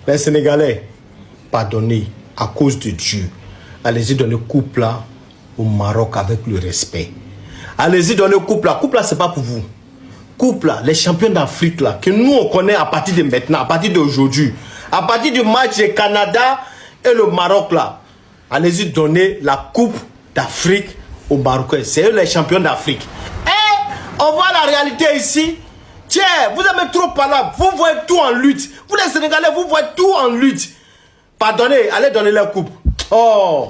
Les Sénégalais, pardonnez, à cause de Dieu, allez-y donner coupe là au Maroc avec le respect. Allez-y donner coupe là. Coupe là, c'est pas pour vous. Coupe là, les champions d'Afrique là, que nous on connaît à partir de maintenant, à partir d'aujourd'hui, à partir du match du Canada et le Maroc là, allez-y donner la coupe d'Afrique aux Marocains. C'est eux les champions d'Afrique. Et on voit la réalité ici. Tiens, vous aimez trop par là, vous voyez tout en lutte. Vous les Sénégalais, vous voyez tout en lutte. Pardonnez, allez donner la coupe. Oh.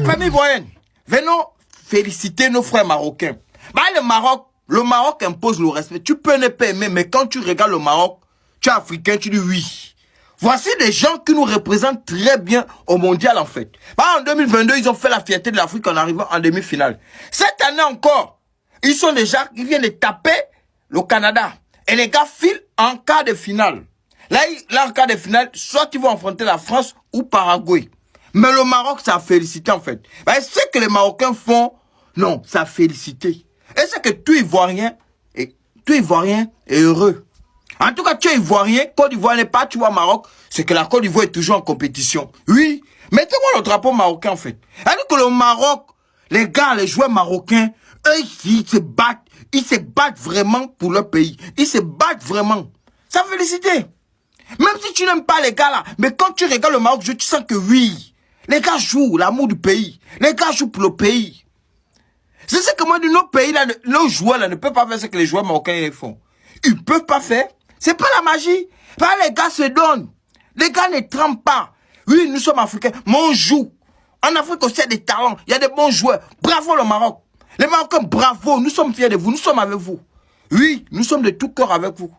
Famille voyenne, venons féliciter nos frères marocains. Bah, le Maroc impose le respect. Tu peux ne pas aimer, mais quand tu regardes le Maroc, tu es africain, tu dis oui. Voici des gens qui nous représentent très bien au mondial en fait. Bah, en 2022, ils ont fait la fierté de l'Afrique en arrivant en demi-finale. Cette année encore, ils viennent de taper le Canada. Et les gars filent en quart de finale. Là, en quart de finale, soit ils vont affronter la France ou Paraguay. Mais le Maroc, ça a félicité en fait. Ben, ce que les Marocains font, non, ça a félicité. Et c'est que tout Ivoirien est heureux. En tout cas, tu es Ivoirien, Côte d'Ivoire n'est pas, tu vois, Maroc, c'est que la Côte d'Ivoire est toujours en compétition. Oui, mettez-moi le drapeau marocain en fait. Alors que le Maroc, les gars, les joueurs marocains, eux, ils se battent vraiment pour leur pays. Ils se battent vraiment. Ça félicité. Même si tu n'aimes pas les gars là, mais quand tu regardes le Maroc, tu sens que oui, les gars jouent l'amour du pays. Les gars jouent pour le pays. C'est ce que moi, de nos pays là, nos joueurs là ne peuvent pas faire ce que les joueurs marocains font. Ils ne peuvent pas faire. C'est pas la magie. Pas les gars se donnent. Les gars ne trempent pas. Oui, nous sommes africains, mais on joue. En Afrique aussi, il y a des talents, il y a des bons joueurs. Bravo le Maroc. Les Marocains, bravo, nous sommes fiers de vous, nous sommes avec vous. Oui, nous sommes de tout cœur avec vous.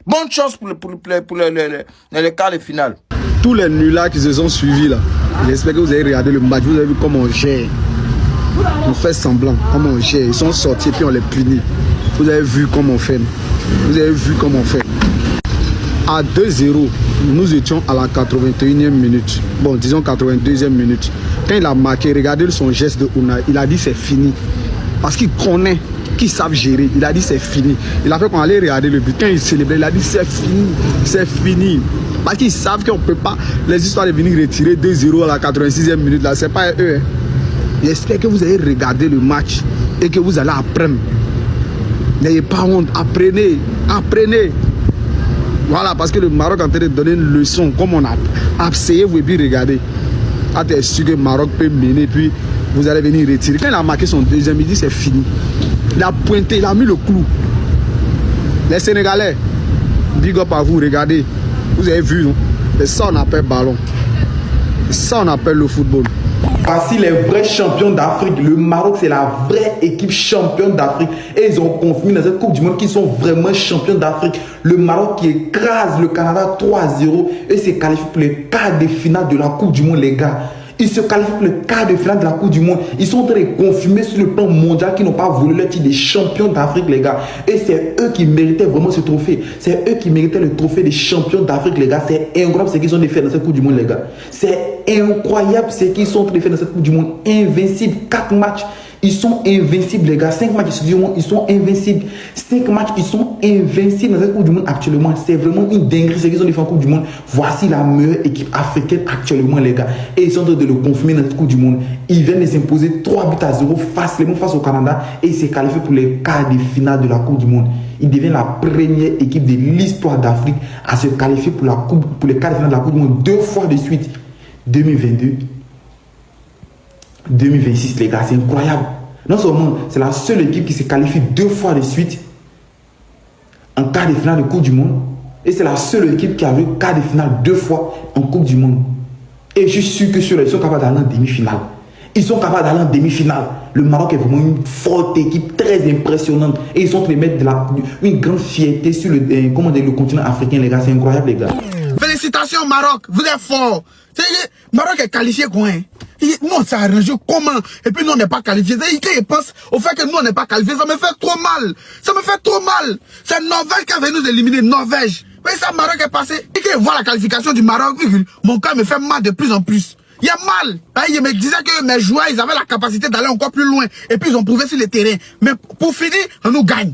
Bonne chance pour les quarts de finale. Tous les nuls qui se sont suivis là, j'espère que vous avez regardé le match, vous avez vu comment on gère. On fait semblant, comment on gère. Ils sont sortis et puis on les punit. Vous avez vu comment on fait. Vous avez vu comment on fait. À 2-0, nous étions à la 81e minute. Bon, disons 82e minute. Quand il a marqué, regardez son geste de Unai, il a dit c'est fini. Parce qu'il connaît, qu'ils savent gérer. Il a dit c'est fini. Il a fait qu'on allait regarder le but. Quand il célébrait, il a dit c'est fini. C'est fini. Parce qu'ils savent qu'on ne peut pas. Les histoires de venir retirer 2-0 à la 86e minute, là, c'est pas eux. Hein. J'espère que vous allez regarder le match et que vous allez apprendre. N'ayez pas honte. Apprenez. Apprenez. Voilà, parce que le Maroc est en train de donner une leçon. Comme on a asseyez-vous et puis regardez. Ah, t'es sûr que le Maroc peut mener, puis vous allez venir retirer. Quand il a marqué son deuxième, il dit c'est fini. Il a pointé, il a mis le clou. Les Sénégalais, big up à vous, regardez. Vous avez vu, non? C'est ça on appelle ballon. C'est ça on appelle le football. Voici les vrais champions d'Afrique. Le Maroc, c'est la vraie équipe championne d'Afrique. Et ils ont confirmé dans cette Coupe du Monde qu'ils sont vraiment champions d'Afrique. Le Maroc qui écrase le Canada 3-0 et s'est qualifié pour les quarts de finale de la Coupe du Monde, les gars. Ils se qualifient pour le quart de finale de la Coupe du Monde. Ils sont en train de confirmer sur le plan mondial qu'ils n'ont pas volé le titre des champions d'Afrique, les gars. Et c'est eux qui méritaient vraiment ce trophée. C'est eux qui méritaient le trophée des champions d'Afrique, les gars. C'est incroyable ce qu'ils ont fait dans cette Coupe du Monde, les gars. C'est incroyable ce qu'ils sont en train de faire dans cette Coupe du Monde. Invincible. 4 matchs. Ils sont invincibles, les gars. 5 matchs, excusez-moi, ils sont invincibles. 5 matchs, ils sont invincibles dans cette Coupe du Monde actuellement. C'est vraiment une dinguerie ce qu'ils ont fait en Coupe du Monde. Voici la meilleure équipe africaine actuellement, les gars. Et ils sont en train de le confirmer dans cette Coupe du Monde. Ils viennent de s'imposer 3-0 facilement face au Canada et ils s'est qualifié pour les quarts de finale de la Coupe du Monde. Ils deviennent la première équipe de l'histoire d'Afrique à se qualifier pour les quarts de finale de la Coupe du Monde 2 fois de suite. 2022. 2026, les gars, c'est incroyable. Non seulement c'est la seule équipe qui se qualifie 2 fois de suite en quart de finale de Coupe du Monde, et c'est la seule équipe qui a joué quart de finale 2 fois en Coupe du Monde. Et je suis sûr que ils sont capables d'aller en demi-finale. Ils sont capables d'aller en demi-finale. Le Maroc est vraiment une forte équipe, très impressionnante, et ils sont en train de mettre une grande fierté sur le continent africain, les gars. C'est incroyable, les gars. Félicitations Maroc, vous êtes forts. Maroc est qualifié quoi, hein? Nous on s'est arrangé comment? Et puis nous on n'est pas qualifié. Ils pensent au fait que nous on n'est pas qualifié. Ça me fait trop mal. Ça me fait trop mal. C'est Norvège qui a venu nous éliminer. Norvège. Oui, ça, Maroc est passé. Et quand je vois la qualification du Maroc, mon cœur me fait mal de plus en plus. Il y a mal. Il me disait que mes joueurs, ils avaient la capacité d'aller encore plus loin. Et puis ils ont prouvé sur le terrain. Mais pour finir, on nous gagne.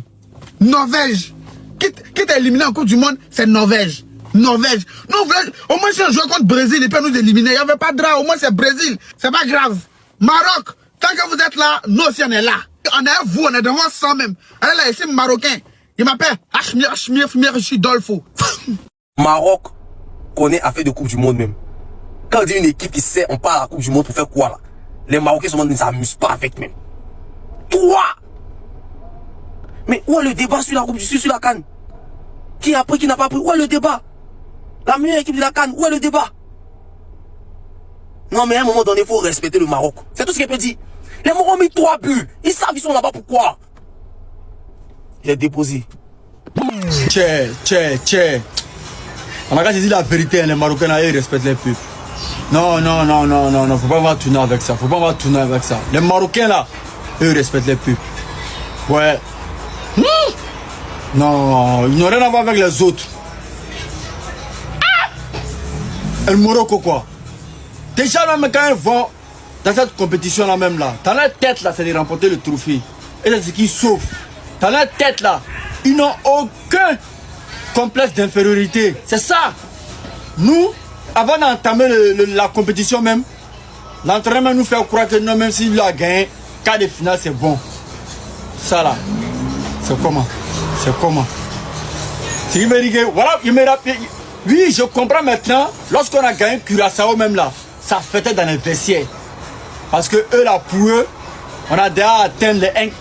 Norvège. Qui t'a éliminé en Coupe du Monde, c'est Norvège. Norvège. Non, au moins si on jouait contre Brésil, il peut nous éliminer. Il n'y avait pas de drap, au moins c'est Brésil. C'est pas grave. Maroc, tant que vous êtes là, nous aussi on est là. On est vous, on est devant ça même. Allez là, ici Marocain. Il m'appelle Dolfo. Maroc connaît affaire de Coupe du Monde même. Quand on dit une équipe qui sait, on part à la Coupe du Monde pour faire quoi là? Les Marocains ne s'amusent pas avec même. Toi! Mais où est le débat sur la Coupe du Sud, sur la CAN? Qui a pris, qui n'a pas pris? Où est le débat? La meilleure équipe de la CAN, où est le débat? Non mais à un moment donné, il faut respecter le Maroc. C'est tout ce qu'il peut dire. Les Marocains ont mis 3 buts. Ils savent qu'ils sont là-bas pourquoi? Il est déposé. Tchè. On a dit la vérité, les Marocains, ils respectent les peuples. Non, faut pas avoir tourner avec ça. Les Marocains là, eux respectent les peuples. Ouais. Non, ils n'ont rien à voir avec les autres. Et le Morocco quoi? Déjà même quand ils vont dans cette compétition là même là, dans leur tête là, c'est de remporter le trophée. Et c'est ce qui sauve. Dans leur tête là, ils n'ont aucun complexe d'infériorité. C'est ça. Nous, avant d'entamer la compétition même, l'entraîneur nous fait croire que non, même s'il a gagné, quart de finale c'est bon. Ça là, c'est comment? C'est voilà, oui, je comprends maintenant. Lorsqu'on a gagné Curaçao même là, ça fêtait dans les vestiaires. Parce que eux là, pour eux, on a déjà atteint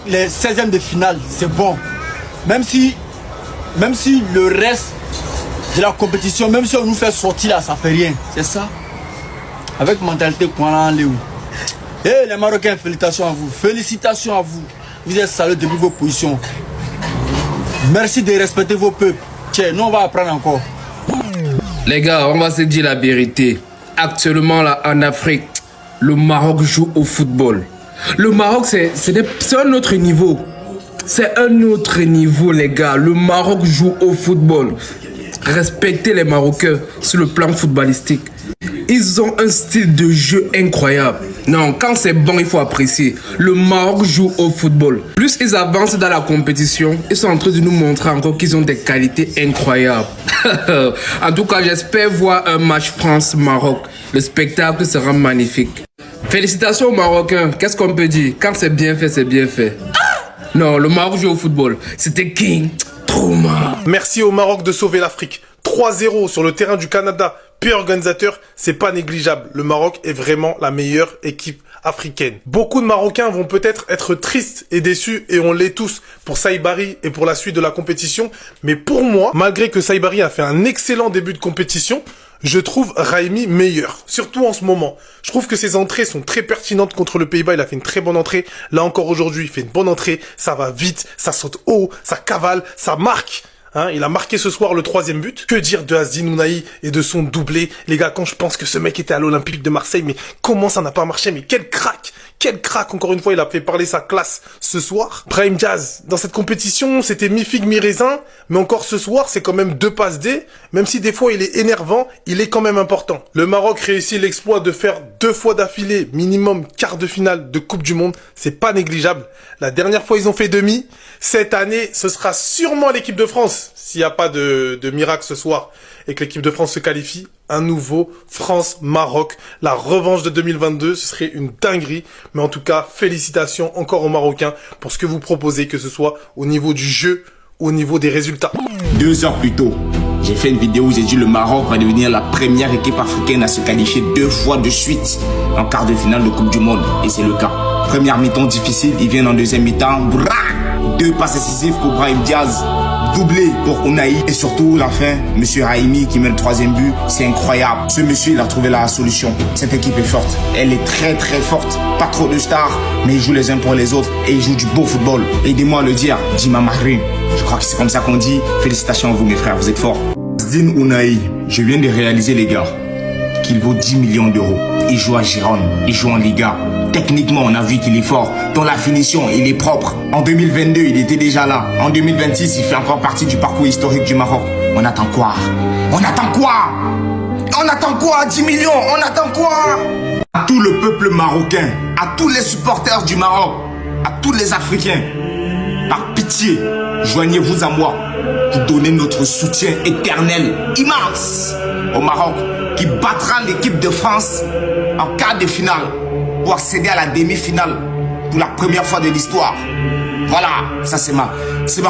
les 16e de finale. C'est bon. Même si le reste de la compétition, même si on nous fait sortir là, ça fait rien. C'est ça. Avec mentalité qu'on a en Léo. Et les Marocains, félicitations à vous. Vous êtes salués depuis vos positions. Merci de respecter vos peuples. Tiens, nous on va apprendre encore. Les gars, on va se dire la vérité. Actuellement là en Afrique, le Maroc joue au football. Le Maroc c'est un autre niveau. C'est un autre niveau les gars. Le Maroc joue au football. Respectez les Marocains sur le plan footballistique. Ils ont un style de jeu incroyable. Non, quand c'est bon, il faut apprécier. Le Maroc joue au football. Plus ils avancent dans la compétition, ils sont en train de nous montrer encore qu'ils ont des qualités incroyables. En tout cas, j'espère voir un match France-Maroc. Le spectacle sera magnifique. Félicitations aux Marocains. Qu'est-ce qu'on peut dire? Quand c'est bien fait, c'est bien fait. Non, le Maroc joue au football. C'était King. Trop mal. Merci au Maroc de sauver l'Afrique. 3-0 sur le terrain du Canada. Puis organisateur, c'est pas négligeable. Le Maroc est vraiment la meilleure équipe africaine. Beaucoup de Marocains vont peut-être être tristes et déçus, et on l'est tous, pour Saïbari et pour la suite de la compétition. Mais pour moi, malgré que Saïbari a fait un excellent début de compétition, je trouve Raimi meilleur, surtout en ce moment. Je trouve que ses entrées sont très pertinentes contre le Pays-Bas. Il a fait une très bonne entrée. Là encore aujourd'hui, il fait une bonne entrée. Ça va vite, ça saute haut, ça cavale, ça marque. Hein, il a marqué ce soir le 3e but. Que dire de Azdin Ounahi et de son doublé? Les gars, quand je pense que ce mec était à l'Olympique de Marseille, mais comment ça n'a pas marché? Mais quel crack! Quel crack! Encore une fois, il a fait parler sa classe ce soir. Brahim Diaz, dans cette compétition, c'était mi-figue, mi-raisin. Mais encore ce soir, c'est quand même 2 passes D. Même si des fois il est énervant, il est quand même important. Le Maroc réussit l'exploit de faire 2 fois d'affilée, minimum quart de finale de Coupe du Monde. C'est pas négligeable. La dernière fois, ils ont fait demi. Cette année, ce sera sûrement l'équipe de France. S'il n'y a pas de miracle ce soir et que l'équipe de France se qualifie, un nouveau France-Maroc. La revanche de 2022, ce serait une dinguerie. Mais en tout cas, félicitations encore aux Marocains pour ce que vous proposez, que ce soit au niveau du jeu ou au niveau des résultats. 2 heures plus tôt, j'ai fait une vidéo où j'ai dit le Maroc va devenir la première équipe africaine à se qualifier 2 fois de suite en quart de finale de Coupe du Monde. Et c'est le cas. Première mi-temps difficile, ils viennent en deuxième mi-temps. 2 passes décisives pour Brahim Diaz. Doublé pour Ounahi et surtout la fin, monsieur Raimi qui met le 3e but, c'est incroyable. Ce monsieur, il a trouvé la solution. Cette équipe est forte, elle est très très forte. Pas trop de stars, mais ils jouent les uns pour les autres et ils jouent du beau football. Aidez-moi à le dire, Dima Mahrim. Je crois que c'est comme ça qu'on dit. Félicitations à vous mes frères, vous êtes forts. Azdin Ounahi, je viens de réaliser les gars qu'il vaut 10 millions d'euros. Il joue à Gérone, il joue en Liga. Techniquement, on a vu qu'il est fort. Dans la finition, il est propre. En 2022, il était déjà là. En 2026, il fait encore partie du parcours historique du Maroc. On attend quoi? On attend quoi? On attend quoi? 10 millions, on attend quoi? À tout le peuple marocain, à tous les supporters du Maroc, à tous les Africains, Par pitié, joignez-vous à moi pour donner notre soutien éternel, immense, au Maroc, qui battra l'équipe de France en quart de finale pour accéder à la demi-finale pour la première fois de l'histoire. Voilà, ça c'est ma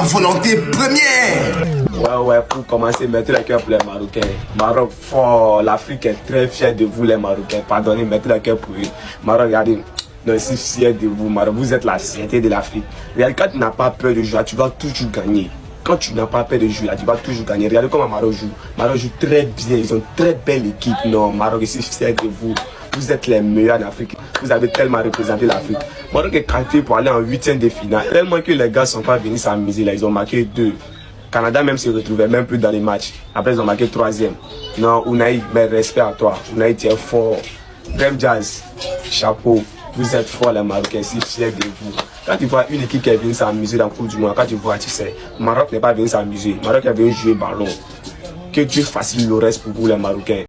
volonté première. Ouais, pour commencer, mettez le cœur pour les Marocains. Maroc fort, l'Afrique est très fière de vous les Marocains. Pardonnez, mettez le cœur pour eux. Maroc, regardez, je suis fier de vous, Maroc. Vous êtes la fierté de l'Afrique. Regarde, quand tu n'as pas peur de jouer, tu vas toujours gagner. Quand tu n'as pas peur de jouer, tu vas toujours gagner. Regardez comment Maroc joue. Maroc joue très bien, ils ont une très belle équipe. Non, Maroc, je suis fier de vous. Vous êtes les meilleurs en Afrique. Vous avez tellement représenté l'Afrique. Maroc est qualifié pour aller en 8e de finale. Tellement que les gars ne sont pas venus s'amuser là. Ils ont marqué 2. Canada même se retrouvait même plus dans les matchs. Après ils ont marqué 3e. Non, Unai, mais respect à toi. Unai, tu es fort. Brem Jazz, chapeau. Vous êtes forts les Marocains, je suis fier de vous. Quand tu vois une équipe qui est venue s'amuser dans le Coupe du Monde, quand tu vois, tu sais, Maroc n'est pas venu s'amuser. Maroc est venu jouer ballon. Que Dieu facilite le reste pour vous les Marocains.